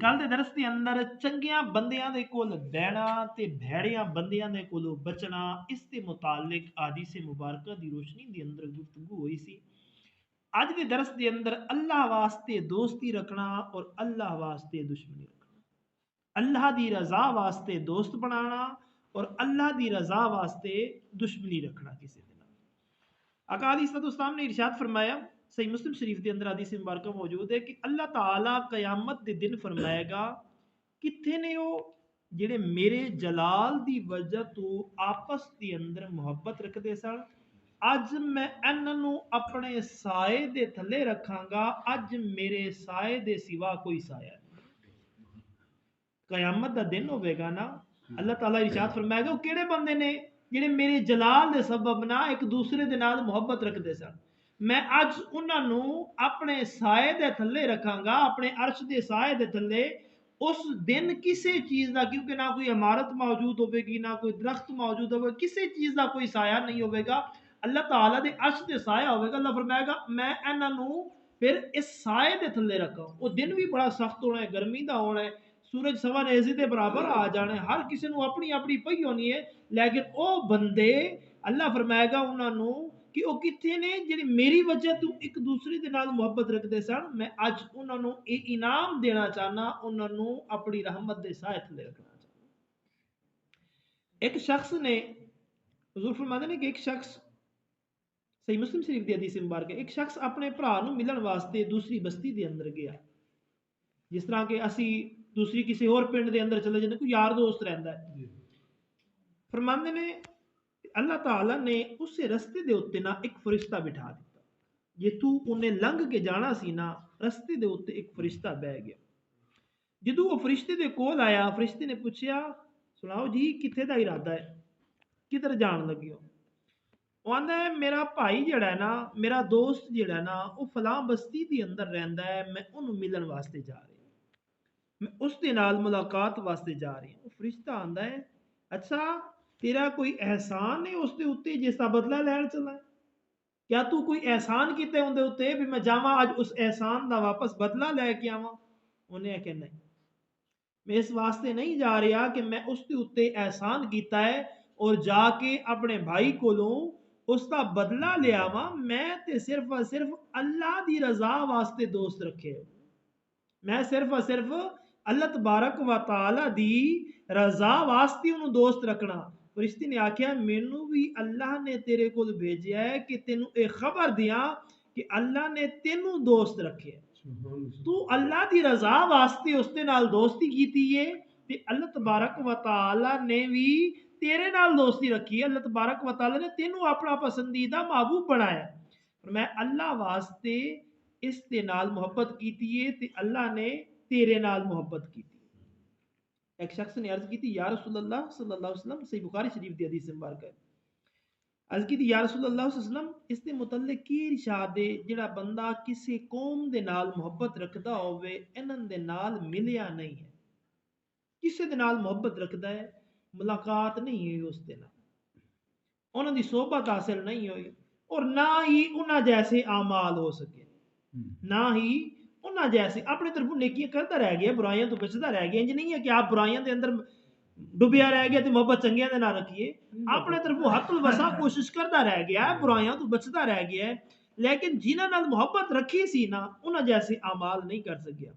کل دے درس دے اندر چنگیاں بندیاں دے کول بہنا تے بھیڑیاں بندیاں دے کولوں بچنا اس دے متعلق احادیث مبارکہ دی روشنی دے اندر گفتگو ہوئی سی۔ اج دے درس دے اندر اللہ واسطے دوستی رکھنا اور اللہ واسطے دشمنی رکھنا، اللہ دی رضا واسطے دوست بنانا اور اللہ دی رضا واسطے دشمنی رکھنا کسی دے نال۔ آقا علیہ الصلوۃ والسلام نے ارشاد فرمایا، صحیح مسلم شریف کے اندر حدیث مبارکہ موجود ہے کہ اللہ تعالیٰ قیامت دے دن فرمائے گا کتنے نے وہ جڑے میرے جلال دی وجہ تو آپس دی اندر محبت رکھتے سن، اج میں انہوں اپنے سائے دے تھلے رکھاں گا، اج میرے سائے دے سوا کوئی سایہ نہیں۔ قیامت دا دن ہوئے گا نا، اللہ تعالیٰ ارشاد فرمائے گا وہ کیڑے بندے نے جڑے میرے جلال دے سبب نہ ایک دوسرے دے نال محبت رکھتے سن، میں اج انہوں اپنے سائے دے تھلے رکھاں گا، اپنے عرش دے سائے دے تھلے۔ اس دن کسی چیز دا، کیونکہ نہ کوئی عمارت موجود ہوئے گی، نہ کوئی درخت موجود ہوئے گا، کسی چیز دا کوئی سایہ نہیں ہوئے گا، اللہ تعالیٰ دے عرش دے سایہ ہوئے گا۔ اللہ فرمائے گا میں انہوں پھر اس سائے دے تھلے رکھا۔ وہ دن بھی بڑا سخت ہونا ہے، گرمی دا ہونا ہے، سورج سوا نیزی دے برابر آ جانا ہے، ہر کسی نو اپنی اپنی پئی ہونی ہے، لیکن او بندے اللہ فرمائے گا انہوں کہ وہ کتنے نے جڑے میری وجہ تو ایک دوسرے دے نال محبت رکھتے سن، میں اج انہوں یہ انعام دینا چاہنا، انہوں اپنی رحمت دے سائے تھلے رکھنا چاہنا۔ ایک شخص نے، حضور فرماتے ہیں کہ ایک شخص، صحیح مسلم شریف دی حدیث مبارک ہے، ایک شخص اپنے بھرا نو ملن واسطے دوسری بستی دے اندر گیا، جس طرح کہ اسی دوسری کسی اور پنڈ دے اندر چلے جاندے، کوئی یار دوست رہندا ہے۔ فرماندے نے اللہ تعالیٰ نے اس رستے دے اتنے نا ایک فرشتہ بٹھا دیتا، جے تو انہیں لنگ کے جانا سی نا، رستے دے اتنے ایک فرشتہ بہ گیا۔ جدو وہ فرشتے دے کول آیا، فرشتے نے پوچھیا سناؤ جی کتنے دا ارادہ ہے، کدھر جان لگے ہو؟ وہ آندا ہے میرا بھائی جڑا ہے نا، میرا دوست جڑا ہے نا، وہ فلاں بستی دی اندر رہندا ہے، میں انہوں ملن واسطے جا رہی ہوں، میں اس دے نال ملاقات واسطے جا رہی ہوں۔ وہ فرشتہ آندا ہے اچھا تیرا کوئی احسان ہے اس دے اوتے جس دا بدلہ لین چلا ہے؟ کیا تو کوئی احسان کیتے اون دے اوتے بھی میں جاواں اج اس احسان دا واپس بدلہ لے کے آواں؟ انہیں کہ نہیں، میں اس واسطے نہیں جا رہا کہ میں اس دے اوتے احسان کیتا ہے اور جا کے اپنے بھائی کولوں اس دا بدلہ لے آواں، میں تے صرف اور صرف اللہ دی رضا واسطے دوست رکھے ہو، میں صرف اور صرف اللہ تبارک و تعالی دی رضا واسطے انہوں دوست رکھنا۔ فرشتے نے آکھیا مینوں بھی اللہ نے تیرے کول بھیجیا ہے کہ تینوں اے خبر دیاں کہ اللہ نے تینوں دوست رکھے، تو اللہ دی رضا واسطے اس دے نال دوستی کیتی ہے تے اللہ تبارک و تعالی نے بھی تیرے نال دوستی رکھی ہے، اللہ تبارک و تعالی نے تینوں اپنا پسندیدہ محبوب بنایا، اور میں اللہ واسطے اس دے نال محبت کیتی ہے تے اللہ نے تیرے نال محبت کیتی۔ ایک شخص نے عرض کی تھی یا رسول اللہ صلی اللہ علیہ وسلم، صحیح بخاری شریف دی حدیث مبارک ہے، عرض کی تھی یا رسول اللہ صلی اللہ علیہ وسلم اس دے متعلق کی ارشاد ہے جڑا بندہ کسی قوم دے نال محبت رکھدا ہوئے انہاں دے نال ملیا نہیں ہے، کسی دے نال محبت رکھدا ہے ملاقات نہیں ہوئی اس دے نال، انہاں دی صحبت حاصل نہیں ہوئی اور نہ ہی انہاں جیسے اعمال ہو سکے، نہ ہی انہاں جیسے اپنے طرف نیکیاں کرتا رہ گیا، برائیاں تو بچتا رہ گیا، انج نہیں ہے کہ آپ برائیاں دے اندر ڈبیا رہ گیا تو محبت چنگیاں دے نہ رکھیے، اپنے طرف حد الوسع کوشش کرتا رہ گیا ہے، برائیاں تو بچتا رہ گیا ہے، لیکن جنہاں نال محبت رکھی سی نا انہاں جیسے اعمال نہیں کر سکیا۔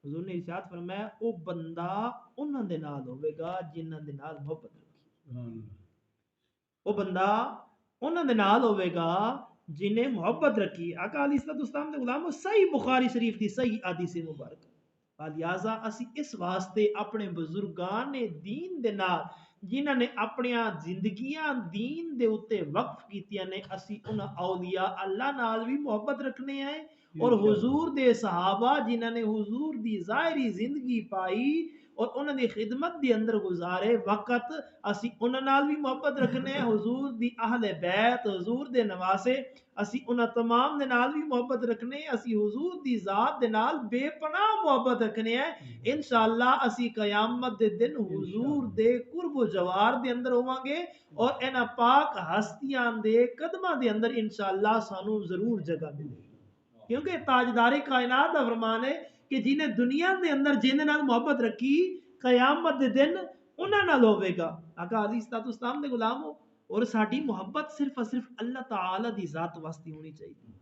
حضور نے ارشاد فرمایا او بندہ انہاں دے نال ہوے گا جنہاں دے نال محبت رکھی، وہ بندہ انہاں دے نال ہوے گا جنہیں محبت رکھی۔ آقا علیہ الصلوۃ والسلام دے غلاموں صحیح بخاری شریف دی صحیح حدیث مبارک، لہذا اسی اس واسطے اپنے بزرگان دین دے نال جنہاں نے اپنی زندگیاں دین دے اوتے وقف کیتیاں نے، اسی انہاں اولیاء اللہ نال بھی محبت رکھنے ہیں، اور حضور دے صحابہ جنہاں نے حضور دی ظاہری زندگی پائی اور انہاں دی خدمت دی اندر گزارے وقت، اسی انہاں نال بھی محبت رکھنے ہیں، حضور دی اہل بیت، حضور دے نواسے، اسی انہاں تمام دے نال بھی محبت رکھنے ہیں، اسی حضور دی ذات دے نال بے پناہ محبت رکھنے ہیں، انشاءاللہ اسی قیامت دے دن حضور دے قرب و جوار دے اندر ہوواں گے، اور انہاں پاک ہستیاں دے قدماں دے اندر انشاءاللہ سانو ضرور جگہ ملے گی، کیونکہ تاجدار کائنات دا فرمان ہے کہ جنہیں دنیا دے اندر جن نال محبت رکھی قیامت دے دن انہاں نال ہوے گا. آقا علیہ الصلوۃ والسلام دے غلام ہو اور ساری محبت صرف اور صرف اللہ تعالی دی ذات واسطے ہونی چاہیے.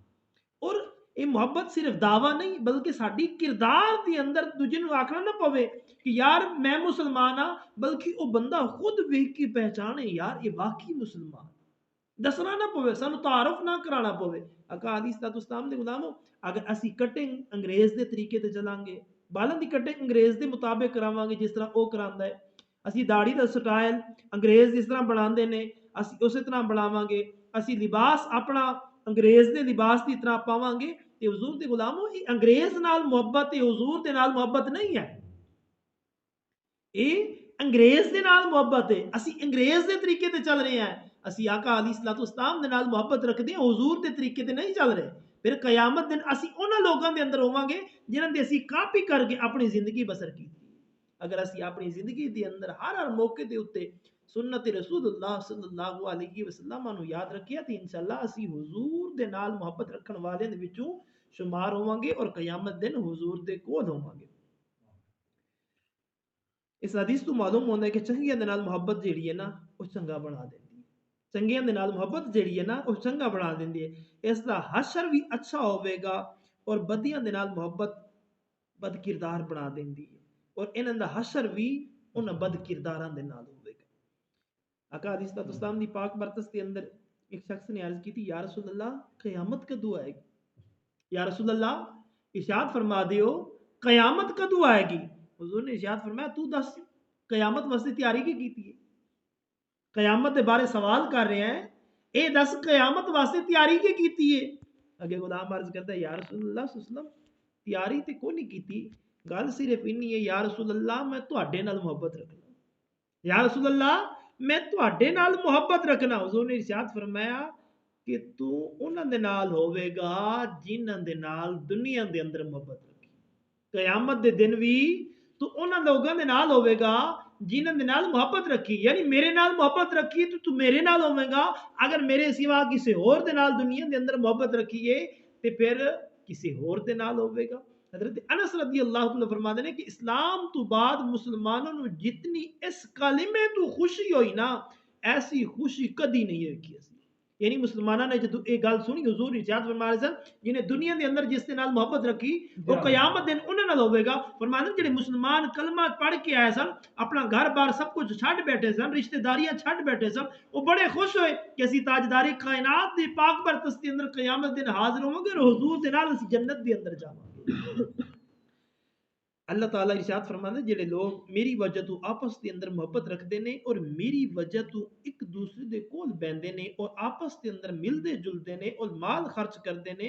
اور یہ محبت صرف دعویٰ نہیں بلکہ ساری کردار دی اندر دوجے نوں آکھنا نہ پوے کہ یار میں مسلمان ہاں، بلکہ وہ بندہ خود ویکھ کے پہچانے یار یہ واقعی مسلمان. دسنا نہ پوے، سانو تعارف نہ کرانا پوے. آقا علیہ الصلوۃ والسلام دے غلامو اگر اسی کٹنگ انگریز دے طریقے تے چلان گے، بالوں دی کٹنگ انگریز دے مطابق کراواں گے جس طرح او کراندا ہے، اسی داڑھی دا سٹائل انگریز جس طرح بناندے نے اسی اسی طرح بناواں گے، اسی لباس اپنا انگریز دے لباس دی طرح پاواں گے تے حضور دے غلامو یہ انگریز نال محبت تے حضور دے نال محبت نہیں ہے. یہ انگریز دے نال محبت ہے، اسی انگریز دے طریقے تے چل رہے ہیں. اسی آقا علیہ الصلوۃ والسلام دے نال محبت رکھدے ہیں، حضور دے طریقے تے نہیں چل رہے. پھر قیامت دن اسی انہاں لوگاں دے اندر ہوواں گے جنہاں دی اسی کاپی کر کے اپنی زندگی بسر کی. اگر اسی اپنی زندگی دے اندر ہر موقع دے اوتے سنت رسول اللہ صلی اللہ علیہ وسلم نو یاد رکھیا تے انشاءاللہ اسی حضور دے نال محبت رکھن والے دے وچوں شمار ہوواں گے اور قیامت دن حضور دے کول ہوواں گے. اس حدیث تو معلوم ہوتا ہے کہ چنگیاں دے نال محبت جیڑی ہے نا وہ چنگا بنا دیندی ہے. چنگیاں دے نال محبت جیڑی ہے نا وہ چنگا بنا دیندی ہے. اس دا حشر بھی اچھا ہوے گا اور بدیاں دے نال محبت بد کردار بنا دیندی ہے اور انہاں دا حشر بھی انہاں بد کرداراں دے نال ہوے گا. آقا علیہ الصلوۃ والسلام دی پاک برکت کے اندر ایک شخص نے عرض کی تھی یا رسول اللہ قیامت کدو آئے گی؟ یا رسول اللہ ارشاد فرما دیو قیامت کدو آئے گی؟ حضور نے ارشاد فرمایا تو دس قیامت واسطے تیاری کی کیتی ہے؟ قیامت دے بارے سوال کر رہے ہیں، اے دس قیامت واسطے تیاری کی کیتی ہے؟ اگے غلام عرض کرتا ہے یا رسول اللہ صلی اللہ علیہ وسلم تیاری تے کوئی نہیں کیتی، گل صرف انی ہے یا رسول اللہ میں تواڈے نال محبت رکھنا. یا رسول اللہ میں تواڈے نال محبت رکھنا. حضور نے ارشاد فرمایا کہ تو انہاں دے نال ہوے گا جنہاں دے نال دنیا دے اندر محبت رکھی. قیامت دے دن بھی تو انہاں لوگاں دے نال ہوے گا جنہاں دے نال محبت رکھی، یعنی میرے نال محبت رکھی تو میرے نال ہوے گا. اگر میرے سوا کسی اور دے نال دنیا دے اندر محبت رکھیے تے پھر کسی اور دے نال ہوے گا. حضرت انس رضی اللہ عنہ فرماتے ہیں کہ اسلام تو بعد مسلمانوں نو جتنی اس کلمے تو خوشی ہوئی نا ایسی خوشی کدی نہیں ہوئی. یعنی مسلمانوں نے جدو یہ گل سنی حضور ارشاد فرما رہے سن جنہیں دنیا دے اندر جس دے نال محبت رکھی وہ قیامت دن انہاں نال ہوے گا. فرماتے ہیں جڑے مسلمان کلمہ پڑھ کے آئے سن اپنا گھر بار سب کچھ چھڈ بیٹھے سن رشتہ داریاں چھڈ بیٹھے سن وہ بڑے خوش ہوئے کہ اسی تاجدار کائنات دی پاک برکت دے اندر قیامت دن حاضر ہوں گے اور حضور دے نال اسی جنت دے اندر جاواں گے. اللہ تعالیٰ ارشاد فرماتے ہیں جڑے لوگ میری وجہ تو آپس دے اندر محبت رکھتے ہیں اور میری وجہ تو ایک دوسرے دے کول بیندے نے اور آپس دے اندر ملدے جلدے نے اور مال خرچ کرتے نے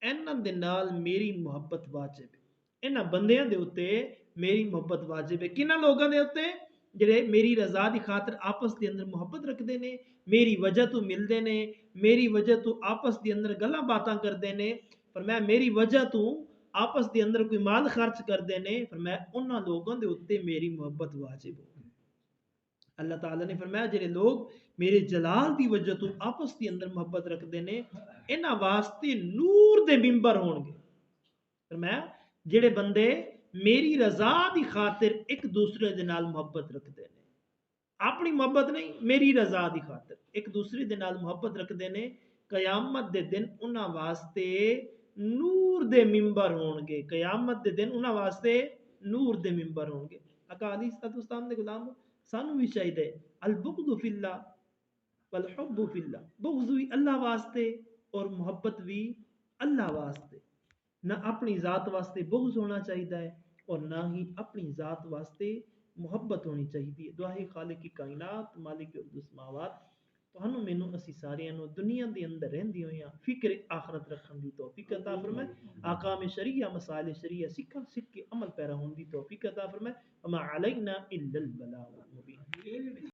انہاں دے نال میری محبت واجب ہے. انہاں بندیاں دے اوتے میری محبت واجب ہے. کنہاں لوگاں دے اوتے جڑے میری رضا دی خاطر آپس دے اندر محبت رکھتے نے، میری وجہ تو ملدے نے، میری وجہ تو آپس دے اندر گلاں باتاں کردے نے. فرمایا میری وجہ تو آپس دے اندر کوئی مال خرچ کردے نے، فرمایا انہاں لوگاں دے اوتے میری محبت واجب ہو. اللہ تعالیٰ نے فرمایا جڑے لوگ میرے جلال دی وجہ تو آپس دے اندر محبت رکھتے نے انہاں واسطے نور دے ممبر ہون گے. فرمایا جڑے بندے میری رضا دی خاطر ایک دوسرے دے نال محبت رکھتے ہیں، اپنی محبت نہیں میری رضا دی خاطر ایک دوسرے دے نال محبت رکھتے ہیں، قیامت دے دن انہاں واسطے نور دے ممبر ہون گے. قیامت دے دن انہاں واسطے نور دے ممبر ہون گے. آقا علیہ الصلوۃ والسلام دے غلام سانو بھی چاہیے البغض فی اللہ والحب فی اللہ. بغض بھی اللہ واسطے اور محبت بھی اللہ واسطے. نہ اپنی ذات واسطے بغض ہونا چاہیے ہے اور نہ ہی اپنی ذات واسطے محبت ہونی چاہیے. دعا ہے خالق کی کائنات مالک ارض السماوات تانوں مینوں اسی ساریاں نو دنیا دے اندر رہندی ہویاں فکر آخرت رکھن دی توفیق عطا فرمائے. احکام شریعہ مسائل شریعہ سکھ کے عمل پیرا ہون دی توفیق عطا فرمائے. وما علینا الا البلاغ المبین.